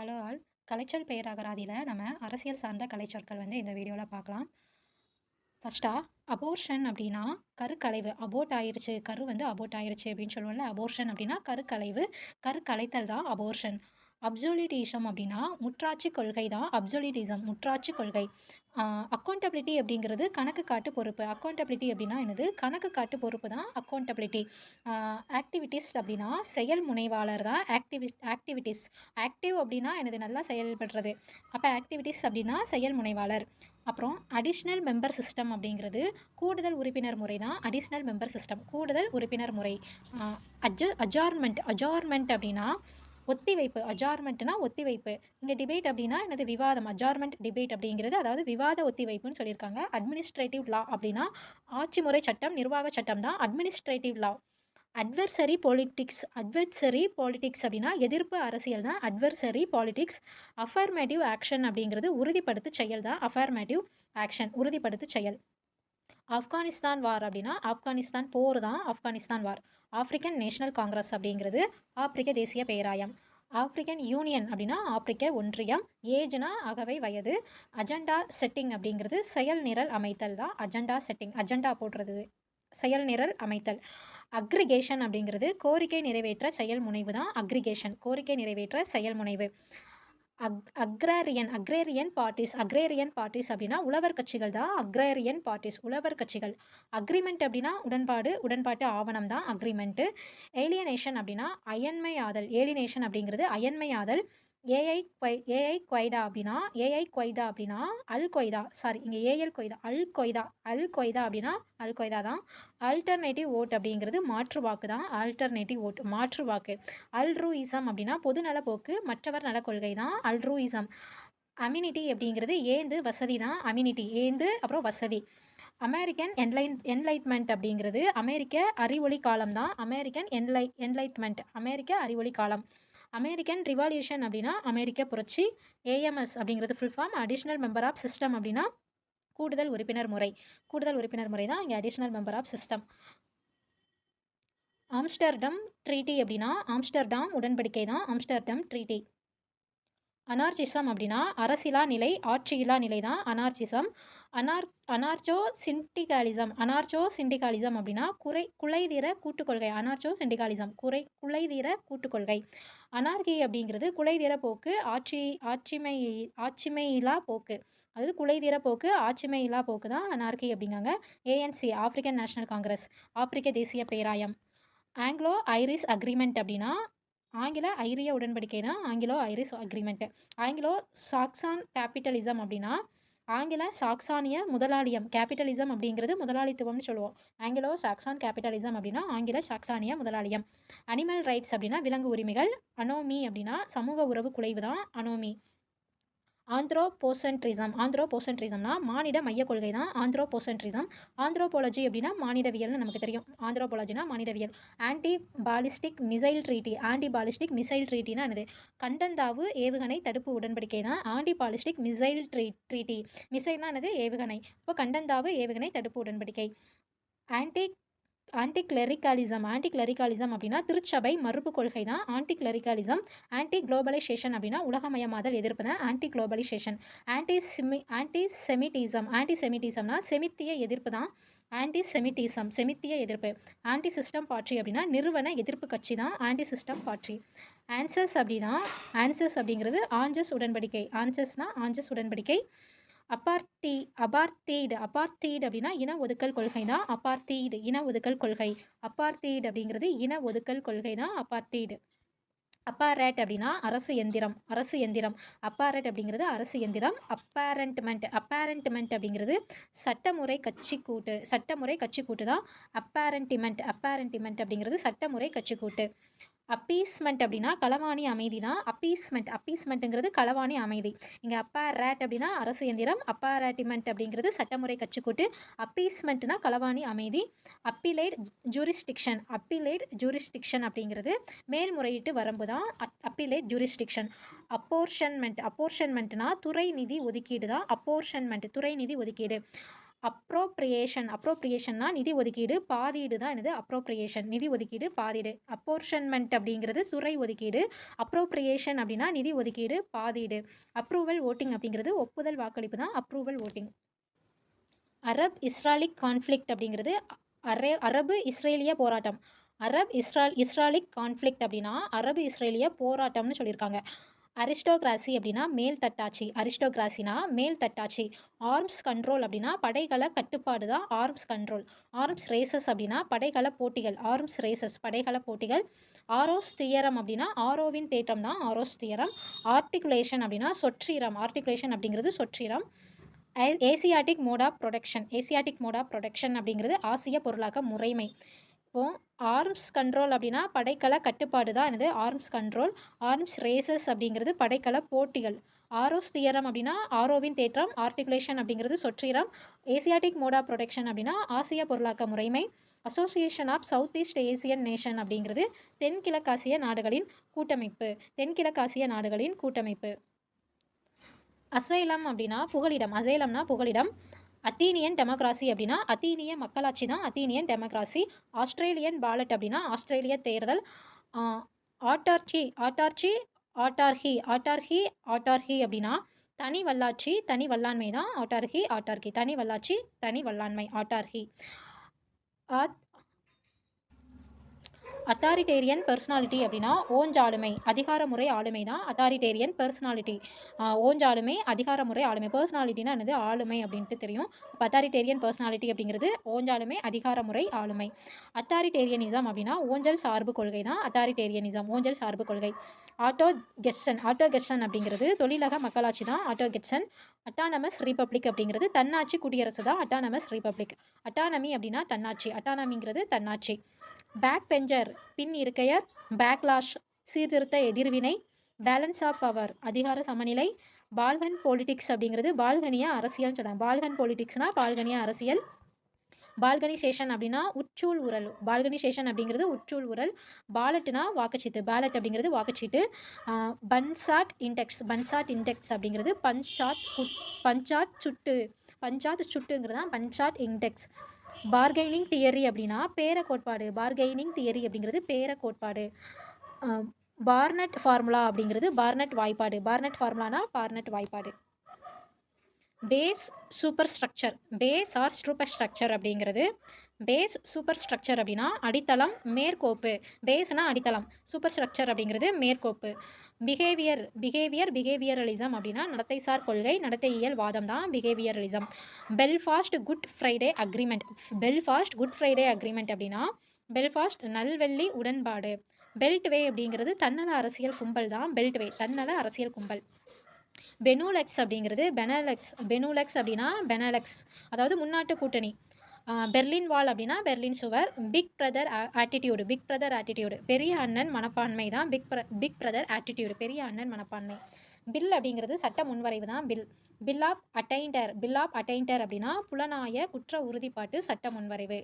Hello all. கலைச்சொல் பெயரகராதியில் நம்ம அரசியல் சார்ந்த கலைச்சொற்கள் இந்த வீடியோவில் பார்க்கலாம். ஃபஸ்ட்டா அபோர்ஷன் அப்படின்னா கருக்கலைவு. அபோட் ஆயிருச்சு, கரு அபோட் ஆயிருச்சு அப்படின்னு சொல்லுவோம்ல. அபோர்ஷன் அப்படின்னா கருக்கலைவு, கருக்கலைத்தல் தான் அபோர்ஷன். அப்சொல்யூட்டிசம் அப்படின்னா முற்றாட்சி கொள்கை தான் அப்சொல்யூட்டிசம், முற்றாட்சி கொள்கை. அக்கௌண்டபிலிட்டி அப்படிங்கிறது கணக்கு காட்டு பொறுப்பு. அக்கௌண்டபிலிட்டி அப்படின்னா என்னது? கணக்கு காட்டு பொறுப்பு தான் அக்கௌண்டபிலிட்டி. ஆக்டிவிட்டீஸ் அப்படின்னா செயல் முனைவாளர் தான் ஆக்டிவிட்டீஸ். ஆக்டிவ் அப்படின்னா எனது நல்லா செயல்படுறது. அப்போ ஆக்டிவிட்டீஸ் அப்படின்னா செயல் முனைவாளர். அப்புறம் அடிஷ்னல் மெம்பர் சிஸ்டம் அப்படிங்கிறது கூடுதல் உறுப்பினர் முறை தான் அடிஷ்னல் மெம்பர் சிஸ்டம், கூடுதல் உறுப்பினர் முறை. அஜார்மெண்ட் அப்படின்னா ஒத்திவைப்பு. அஜார்மெண்ட்னா ஒத்திவைப்பு. இங்கே டிபேட் அப்படின்னா எனது விவாதம். அஜார்மெண்ட் டிபேட் அப்படிங்கிறது அதாவது விவாத ஒத்திவைப்புன்னு சொல்லியிருக்காங்க. அட்மினிஸ்ட்ரேட்டிவ் லா அப்படின்னா ஆட்சி முறை சட்டம், நிர்வாக சட்டம் தான் அட்மினிஸ்ட்ரேட்டிவ் லா. அட்வர்சரி பாலிட்டிக்ஸ் அப்படின்னா எதிர்ப்பு அரசியல் தான் அட்வர்சரி பாலிட்டிக்ஸ். அஃபர்மேட்டிவ் ஆக்ஷன் அப்படிங்கிறது உறுதிப்படுத்து செயல் தான் அஃபர்மேட்டிவ் ஆக்ஷன், உறுதிப்படுத்து செயல். ஆப்கானிஸ்தான் வார் அப்படின்னா ஆப்கானிஸ்தான் போர் தான் ஆப்கானிஸ்தான் வார். ஆப்பிரிக்கன் நேஷனல் காங்கிரஸ் அப்படிங்கிறது ஆப்பிரிக்க தேசிய பேராயம். ஆப்பிரிக்கன் யூனியன் அப்படின்னா ஆப்பிரிக்க ஒன்றியம். ஏஜ்னா அகவை வயது. அஜெண்டா செட்டிங் அப்படிங்கிறது செயல் நிரல் அமைத்தல் தான் அஜெண்டா செட்டிங். அஜெண்டா போடுறது செயல் நிரல் அமைத்தல். அக்ரிகேஷன் அப்படிங்கிறது கோரிக்கை நிறைவேற்ற செயல் முனைவு தான் அக்ரிகேஷன், கோரிக்கை நிறைவேற்ற செயல் முனைவு. அக்ரேரியன் பார்ட்டிஸ் அப்படின்னா உழவர் கட்சிகள் தான் அக்ரேரியன் பார்ட்டிஸ், உழவர் கட்சிகள். அக்ரிமெண்ட் அப்படின்னா உடன்பாட்டு ஆவணம் தான் அக்ரிமெண்ட்டு. ஏலியனேஷன் அப்படின்னா அயன்மையாதல். ஏலியனேஷன் அப்படிங்கிறது அயன்மையாதல். ஏஐ கொய்தா அப்படின்னா அல் கொய்தா அப்படின்னா அல் கொய்தா தான். ஆல்டர்னேட்டிவ் ஓட் அப்படிங்கிறது மாற்று வாக்கு தான் ஆல்டர்னேட்டிவ் ஓட், மாற்று வாக்கு. அல்ட்ரூயிசம் அப்படின்னா பொதுநல போக்கு, மற்றவர் நல கொள்கை தான் அல்ட்ரூயிசம். அம்யூனிட்டி அப்படிங்கிறது ஏந்து வசதி தான் அம்யூனிட்டி, ஏந்து அப்புறம் வசதி. அமெரிக்கன் என்லைட்மெண்ட் அப்படிங்கிறது அமெரிக்க அறிவொளி காலம் தான் அமெரிக்கன் என்லைட்மெண்ட், அமெரிக்க அறிவொளி காலம். அமெரிக்கன் ரிவால்யூஷன் அப்படின்னா அமெரிக்க புரட்சி. ஏஎம்எஸ் அப்படிங்கிறது full form additional member of system அப்படின்னா கூடுதல் உறுப்பினர் முறை தான் இங்கே additional member of system. Amsterdam treaty அப்படின்னா ஆம்ஸ்டர்டாம் உடன்படிக்கை தான் ஆம்ஸ்டர்டம் ட்ரீட்டி. அனார்ச்சிசம் அப்படின்னா அரசியலா நிலை, ஆட்சியிலா நிலை தான் அனார்ச்சிசம். அனார்ச்சோ சிண்டிகாலிசம் அப்படின்னா குலைதீர கூட்டுக்கொள்கை. அனார்ச்சோ சிண்டிகாலிசம் குலைதீர கூட்டுக்கொள்கை. அனார்கி அப்படிங்கிறது குலைதீர போக்கு, ஆட்சிமையிலா போக்கு. அதாவது குலைதீர போக்கு, ஆட்சிமையிலா போக்கு தான் அனார்கி அப்படிங்காங்க. ஏஎன்சி ஆப்பிரிக்கன் நேஷனல் காங்கிரஸ், ஆப்பிரிக்க தேசிய பேராயம். ஆங்கிலோ ஐரிஷ் அக்ரிமெண்ட் அப்படின்னா ஆங்கில ஐரிய உடன்படிக்கை தான் Anglo Irish agreement. Anglo Saxon capitalism அப்படின்னா ஆங்கில சாக்சானிய முதலாளியம். கேபிட்டலிசம் அப்படிங்கிறது முதலாளித்துவம்னு சொல்லுவோம். ஆங்கிலோ சாக்சான் கேபிட்டலிசம் அப்படின்னா ஆங்கில சாக்சானிய முதலாளியம். அனிமல் ரைட்ஸ் அப்படின்னா விலங்கு உரிமைகள். அனோமி அப்படின்னா சமூக உறவு குலைவு தான் அனோமி. ஆந்த்ரோபோசென்ட்ரிசம்னா மானிட மைய கொள்கை தான் ஆந்த்ரோபோசென்ட்ரிசம். ஆந்த்ரோபாலஜி அப்படின்னா மானிடவியல்னு நமக்கு தெரியும். ஆந்த்ரோபாலஜினா மானிடவியல். ஆன்டி பாலிஸ்டிக் மிசைல் ட்ரீட்டினா என்னது? கண்டந்தாவு ஏவுகணை தடுப்பு உடன்படிக்கை தான் ஆன்டி பாலிஸ்டிக் மிசைல் ட்ரீட்டி. மிசைல்னா என்னது? ஏவுகணை. இப்போ கண்டந்தாவு ஏவுகணை தடுப்பு உடன்படிக்கை. ஆன்டி கிளரிக்காலிசம் அப்படின்னா திருச்சபை மறுப்பு கொள்கை தான் ஆன்டி கிளரிக்காலிசம். ஆன்டி குளோபலைசேஷன் அப்படின்னா உலகமயமாதல் எதிர்ப்பு தான் ஆன்டி குளோபலைசேஷன். ஆன்டிசெமிட்டிசம்னா செமித்திய எதிர்ப்பு தான் செமித்திய எதிர்ப்பு. ஆன்டி சிஸ்டம் பார்ட்டி அப்படின்னா நிறுவன எதிர்ப்பு கட்சி தான் ஆன்டி சிஸ்டம் பார்ட்டி. ஆன்சஸ் அப்படிங்கிறது ஆஞ்சஸ் உடன்படிக்கை. ஆஞ்சஸ் உடன்படிக்கை. அபார்த்தீடு அப்படின்னா இன ஒதுக்கல் கொள்கை தான் அபார்த்தீடு, இன ஒதுக்கல் கொள்கை. அபார்த்தீடு அப்படிங்கிறது இன ஒதுக்கல் கொள்கை தான் அபார்த்தீடு. அப்பாரேட் அப்படின்னா அரசு எந்திரம். அப்பாரேட் அப்படிங்கிறது அரசு எந்திரம். அப்பேரண்ட்மெண்ட் அப்படிங்கிறது சட்டமுறை கட்சி கூட்டு தான் அப்பேரண்டிமெண்ட் அப்படிங்கிறது சட்டமுறை கட்சி கூட்டு. அப்பீஸ்மெண்ட் அப்படின்னா களவாணி அமைதி தான் அப்பீஸ்மெண்ட்டுங்கிறது களவாணி அமைதி. இங்கே அப்பேரேட் அப்படின்னா அரசு எந்திரம், அப்பேரட்டிமெண்ட் அப்படிங்கிறது சட்டமுறை கட்சிக்கூட்டு, அப்பீஸ்மெண்ட்னா களவாணி அமைதி. அப்பீலேட் ஜூரிஸ்டிக்ஷன் அப்படிங்கிறது மேல்முறையீட்டு வரம்பு தான் அப்பீலேட் ஜூரிஸ்டிக்ஷன். அப்போர்ஷன்மெண்ட்னா துறை நிதி ஒதுக்கீடு தான் துறை நிதி ஒதுக்கீடு. அப்ரோப்ரியேஷன்னா நிதி ஒதுக்கீடு, பாதீடு தான் என்னது அப்ரோப்ரியேஷன், நிதி ஒதுக்கீடு, பாதீடு. அப்போர்ஷன்மெண்ட் அப்படிங்கிறது துறை ஒதுக்கீடு, அப்ரோப்ரியேஷன் அப்படின்னா நிதி ஒதுக்கீடு, பாதீடு. அப்ரூவல் ஓட்டிங் அப்படிங்கிறது ஒப்புதல் வாக்களிப்பு தான் அப்ரூவல் ஓட்டிங். அரப் இஸ்ராலிக் கான்ஃப்ளிக்ட் அப்படிங்கிறது அரபு இஸ்ரேலிய போராட்டம். இஸ்ராலிக் கான்ஃப்ளிக்ட் அப்படின்னா அரபு இஸ்ரேலிய போராட்டம்னு சொல்லியிருக்காங்க. அரிஸ்டோகிராசி அப்படின்னா மேல் தட்டாட்சி, அரிஸ்டோகிராசினா மேல் தட்டாட்சி. ஆர்ம்ஸ் கண்ட்ரோல் அப்படின்னா படைகள கட்டுப்பாடு தான் ஆர்ம்ஸ் கண்ட்ரோல். ஆர்ம்ஸ் ரேசஸ் அப்படின்னா படைகள போட்டிகள், ஆர்ம்ஸ் ரேசஸ் படைகள போட்டிகள். ஆரோஸ் தியரம் அப்படின்னா ஆரோவின் தேற்றம் தான் ஆரோஸ் தியரம். ஆர்டிகுலேஷன் அப்படின்னா சொற்றீரம், ஆர்டிகுலேஷன் அப்படிங்கிறது சொற்றீரம். ஏசியாட்டிக் மோட் ஆஃப் ப்ரொடக்ஷன் அப்படிங்கிறது ஆசிய பொருளாக்க முறைமை. இப்போது ஆர்ம்ஸ் கண்ட்ரோல் அப்படின்னா படைக்கல கட்டுப்பாடு தான் என்னது ஆர்ம்ஸ் கண்ட்ரோல். ஆர்ம்ஸ் ரேசஸ் அப்படிங்கிறது படைக்கல போட்டிகள். ஆரோஸ் தியரம் அப்படின்னா ஆரோவின் தேற்றம். ஆர்டிகுலேஷன் அப்படிங்கிறது சொற்றீரம். ஏசியாட்டிக் மோட் ஆஃப் ப்ரொடக்ஷன் அப்படின்னா ஆசிய பொருளாக்க முறைமை. Association of south east Asian nation அப்படிங்கிறது தென்கிழக்காசிய நாடுகளின் கூட்டமைப்பு. அசைலம் அப்படின்னா புகலிடம், அசைலம்னா புகலிடம். அத்தீனியன் டெமோக்ராசி அப்படின்னா அத்தீனிய மக்களாட்சி தான் அத்தீனியன் டெமோக்ராசி. ஆஸ்திரேலியன் பாலட் அப்படின்னா ஆஸ்திரேலிய தேர்தல். ஆட்டார்கி அப்படின்னா தனி வல்லாட்சி, தனி வல்லாண்மை தான் ஆட்டார்கி. தனி வல்லாட்சி, தனி வல்லாண்மை ஆட்டார்கி. அத்தாரிட்டேரியன் பர்சனாலிட்டி அப்படின்னா ஓஞ்சாளுமை, அதிகாரமுறை ஆளுமை தான் அத்தாரிட்டேரியன் பர்சனாலிட்டி. ஓஞ்சாளுமை, அதிகாரமுறை ஆளுமை. பர்சனாலிட்டினா என்னது ஆளுமை அப்படின்ட்டு தெரியும். இப்போ அத்தாரிட்டேரியன் பர்சனாலிட்டி அப்படிங்கிறது ஓஞ்சாளுமை, அதிகாரமுறை ஆளுமை. அத்தாரிட்டேரியனிசம் அப்படின்னா ஓஞ்சல் சார்பு கொள்கை தான் அத்தாரிட்டேரியனிசம், ஓஞ்சல் சார்பு கொள்கை. ஆட்டோகெஸ்டன் அப்படிங்கிறது தொழிலக மக்களாட்சி தான் ஆட்டோகெஸ்டன். அட்டானமஸ் ரிப்பப்ளிக் அப்படிங்கிறது தன்னாட்சி குடியரசு தான் அட்டானமஸ் ரிப்பப்ளிக். அட்டானமி அப்படின்னா தன்னாட்சி, அட்டானமிங்கிறது தன்னாட்சி. பேக் பெஞ்சர் பின் இருக்கையர். பேக்லாஷ் சீர்திருத்த எதிர்வினை. பேலன்ஸ் ஆஃப் பவர் அதிகார சமநிலை. பால்கன் பொலிட்டிக்ஸ் அப்படிங்கிறது பால்கனிய அரசியல் சொல்கிறாங்க. பால்கன் பொலிட்டிக்ஸ்னால் பால்கனிய அரசியல். பால்கனிசேஷன் அப்படின்னா உட்சூழ் உரல், பால்கனிசேஷன் அப்படிங்கிறது உட்சூழ் உரல். பாலட்னா வாக்குச்சீட்டு, பேலட் அப்படிங்கிறது வாக்குச்சீட்டு. பன்சாட் இண்டெக்ஸ் அப்படிங்கிறது பஞ்சாட் சுட்டுங்கிறது தான் பஞ்சாட் இண்டெக்ஸ். பார்கெனிங் தியரி அப்படின்னா பேர கோட்பாடு, பார்கெனிங் தியரி அப்படிங்கிறது பேர கோட்பாடு. பார்னட் ஃபார்முலா அப்படிங்கிறது பார்னட் வாய்ப்பாடு, பார்னட் ஃபார்முலானா பார்னட் வாய்ப்பாடு. பேஸ் சூப்பர் ஸ்ட்ரக்சர் அப்படிங்கிறது பேஸ் சூப்பர் ஸ்ட்ரக்சர் அப்படின்னா அடித்தளம் மேற்கோப்பு. பேஸ்னா அடித்தளம், சூப்பர் ஸ்ட்ரக்சர் அப்படிங்கிறது மேற்கோப்பு. பிஹேவியரலிசம் அப்படின்னா நடத்தைசார் கொள்கை, நடத்தையியல் வாதம் தான் பிஹேவியரலிசம். பெல்ஃபாஸ்ட் குட் ஃப்ரைடே அக்ரிமெண்ட் அப்படின்னா பெல்ஃபாஸ்ட் நல்வெள்ளி உடன்பாடு. பெல்ட்வே அப்படிங்கிறது தன்னல அரசியல் கும்பல் தான் பெல்ட்வே, தன்னல அரசியல் கும்பல். பெனுலெக்ஸ் அப்படிங்கிறது பெனுலெக்ஸ் அப்படின்னா பெனலெக்ஸ், அதாவது முன்னாட்டு கூட்டணி. பெர்லின் வால் அப்படின்னா பெர்லின் சுவர். பிக் பிரதர் ஆட்டிடியூடு பெரிய அண்ணன் மனப்பான்மை தான் பிக் பிரதர் ஆட்டிடியூடு, பெரிய அண்ணன் மனப்பான்மை. பில் அப்படிங்கிறது சட்ட முன்வரைவு தான் பில் ஆஃப் அட்டைண்டர் அப்படின்னா புலனாய குற்ற உறுதிப்பாட்டு சட்ட முன்வரைவு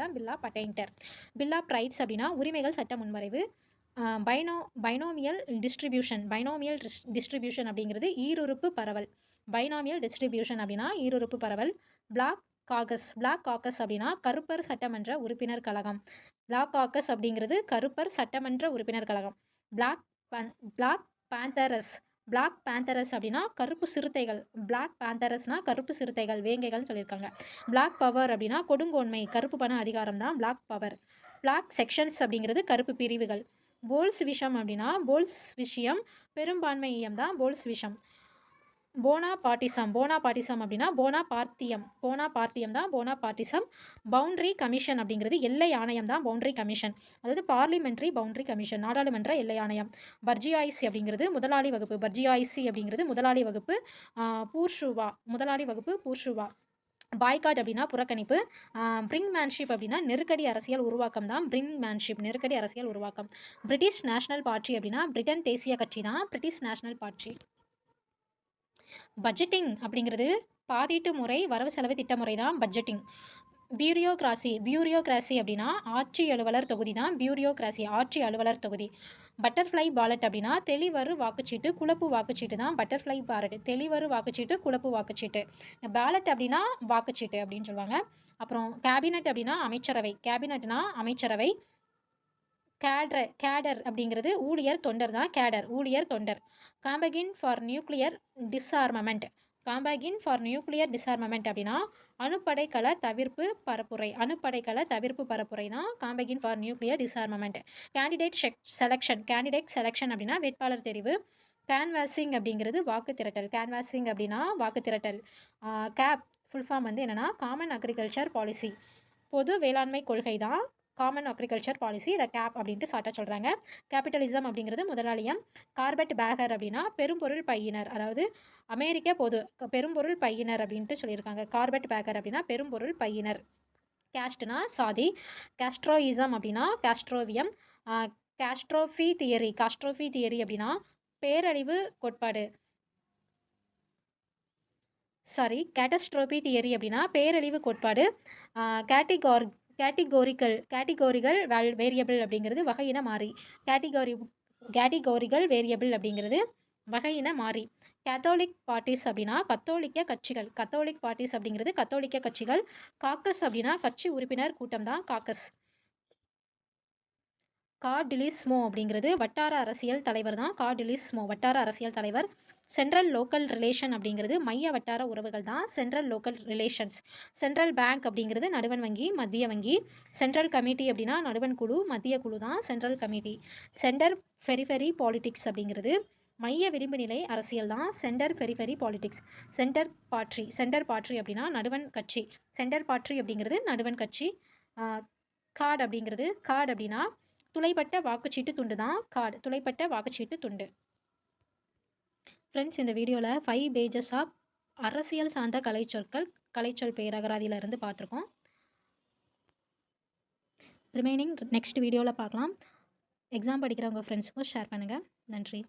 தான் bill of attainder. Bill of rights அப்படின்னா உரிமைகள் சட்ட முன்வரைவு. பைனோமியல் டிஸ்ட்ரிபியூஷன் அப்படிங்கிறது ஈருறுப்பு பரவல். பைனாமியல் டிஸ்ட்ரிபியூஷன் அப்படின்னா ஈருறுப்பு பரவல். பிளாக் காக்கஸ் அப்படின்னா கருப்பர் சட்டமன்ற உறுப்பினர் கழகம். பிளாக் காக்கஸ் அப்படிங்கிறது கருப்பர் சட்டமன்ற உறுப்பினர் கழகம். பிளாக் பேந்தரஸ் அப்படின்னா கருப்பு சிறுத்தைகள். பிளாக் பேந்தரஸ்னா கருப்பு சிறுத்தைகள், வேங்கைகள்னு சொல்லியிருக்காங்க. பிளாக் பவர் அப்படின்னா கொடுங்கோன்மை, கருப்பு பண அதிகாரம் தான் பிளாக் பவர். பிளாக் செக்ஷன்ஸ் அப்படிங்கிறது கருப்பு பிரிவுகள். போல்ஸ் விஷயம் பெரும்பான்மையம் தான் போல்ஸ் விஷம். போனாபார்ட்டிசம் அப்படின்னா போனாபார்த்தியம் தான் போனாபார்ட்டிசம். பவுண்டரி கமிஷன் அப்படிங்கிறது எல்லை ஆணையம் தான் பவுண்டரி கமிஷன், அதாவது பார்லிமெண்ட்ரி பவுண்டரி கமிஷன், நாடாளுமன்ற எல்லை ஆணையம். பர்ஜியாய்சி அப்படிங்கிறது முதலாளி வகுப்பு. பூர்ஷுவா. பாய்காட் அப்படின்னா புறக்கணிப்பு. பிரிங்மேன்ஷிப் அப்படின்னா நெருக்கடி அரசியல் உருவாக்கம் தான் நெருக்கடி அரசியல் உருவாக்கம். பிரிட்டிஷ் நேஷனல் பார்ட்டி அப்படின்னா பிரிட்டன் தேசிய கட்சி தான் பிரிட்டிஷ் நேஷனல் பார்ட்டி. பட்ஜெட்டிங் அப்படிங்கிறது பாதீட்டு முறை, வரவு செலவு திட்ட முறை தான் பட்ஜெட்டிங். பியூரோக்ராசி அப்படின்னா ஆட்சி அலுவலர் தொகுதி தான் பியூரோக்ராசி, ஆட்சி அலுவலர் தொகுதி. பட்டர்ஃப்ளை பாலட் அப்படின்னா தெளிவரு வாக்குச்சீட்டு, குழப்பு வாக்குச்சீட்டு தான் பட்டர்ஃப்ளை பாலட். தெளிவரு வாக்குச்சீட்டு, குழப்பு வாக்குச்சீட்டு. பேலட் அப்படின்னா வாக்குச்சீட்டு அப்படின்னு சொல்லுவாங்க. அப்புறம் கேபினட் அப்படின்னா அமைச்சரவை. கேபினட்னா அமைச்சரவை. கேடர் அப்படிங்கிறது ஊழியர் தொண்டர் தான் கேடர், ஊழியர் தொண்டர். காம்பகின் ஃபார் நியூக்ளியர் டிஸ்ஆர்மமெண்ட். காம்பகின் ஃபார் நியூக்ளியர் டிஸ்ஆர்மமெண்ட் அப்படின்னா அணுப்படைக்கல தவிர்ப்பு பரப்புரை. அணுப்படைக்கல தவிர்ப்பு பரப்புரை தான் காம்பகின் ஃபார் நியூக்ளியர் டிஸ்ஆர்மமெண்ட். கேண்டிடேட் செலெக்ஷன் அப்படின்னா வேட்பாளர் தெரிவு. கேன்வாசிங் அப்படிங்கிறது வாக்கு திரட்டல். கேன்வாசிங் அப்படின்னா வாக்கு திரட்டல். கேப் ஃபுல் ஃபார்ம் வந்து என்னென்னா காமன் அக்ரிகல்ச்சர் பாலிசி. பொது வேளாண்மை கொள்கை தான் காமன் அக்ரிகல்ச்சர் பாலிசி. இதை கேப் அப்படின்ட்டு ஷார்ட்டாக சொல்கிறாங்க. கேபிட்டலிசம் அப்படிங்கிறது முதலாளியம். கார்பெட் பேகர் அப்படின்னா பெரும்பொருள் பையினர், அதாவது அமெரிக்க பெரும்பொருள் பையினர் அப்படின்ட்டு சொல்லியிருக்காங்க. கார்பெட் பேகர் அப்படின்னா பெரும்பொருள் பையினர். கேஸ்ட்னா சாதி. கேஸ்ட்ரோயிசம் அப்படின்னா கேஸ்ட்ரோவியம். காஸ்ட்ரோஃபி தியரி அப்படின்னா பேரழிவு கோட்பாடு. கேட்டஸ்ட்ரோபி தியரி அப்படின்னா பேரழிவு கோட்பாடு. கேட்டிகோரிகள் வேரியபிள் அப்படிங்கிறது வகையின மாறி. கேட்டிகோரிகள் வேரியபிள் அப்படிங்கிறது வகையின மாறி. கேத்தோலிக் பார்ட்டிஸ் அப்படின்னா கத்தோலிக்க கட்சிகள். கத்தோலிக் பார்ட்டிஸ் அப்படிங்கிறது கத்தோலிக்க கட்சிகள். காக்கஸ் அப்படின்னா கட்சி உறுப்பினர் கூட்டம் தான் காக்கஸ். கார்டிலிஸ்மோ அப்படிங்கிறது வட்டார அரசியல் தலைவர் தான் கார்டிலிஸ்மோ, வட்டார அரசியல் தலைவர். சென்ட்ரல் லோக்கல் ரிலேஷன் அப்படிங்கிறது மைய வட்டார உறவுகள் தான் central local relations. Central bank அப்படிங்கிறது நடுவண் வங்கி, மத்திய வங்கி. சென்ட்ரல் கமிட்டி அப்படின்னா நடுவண் குழு, மத்திய குழு தான் central committee. Centre periphery politics அப்படிங்கிறது மைய விளிம்பு நிலை அரசியல் தான் centre periphery politics. Centre party அப்படின்னா நடுவண் கட்சி. சென்டர் பார்ட்டி அப்படிங்கிறது நடுவண் கட்சி. கார்டு அப்படின்னா துளைப்பட்ட வாக்குச்சீட்டு துண்டு தான் கார்டு, துளைப்பட்ட வாக்குச்சீட்டு துண்டு. ஃப்ரெண்ட்ஸ், இந்த வீடியோவில் 5 பேஜஸ் ஆஃப் அரசியல் சார்ந்த கலைச்சொல் பேரகராதியிலிருந்து பார்த்துருக்கோம். ரிமைனிங் நெக்ஸ்ட் வீடியோவில் பார்க்கலாம். எக்ஸாம் படிக்கிறவங்க ஃப்ரெண்ட்ஸுக்கும் ஷேர் பண்ணுங்கள். நன்றி.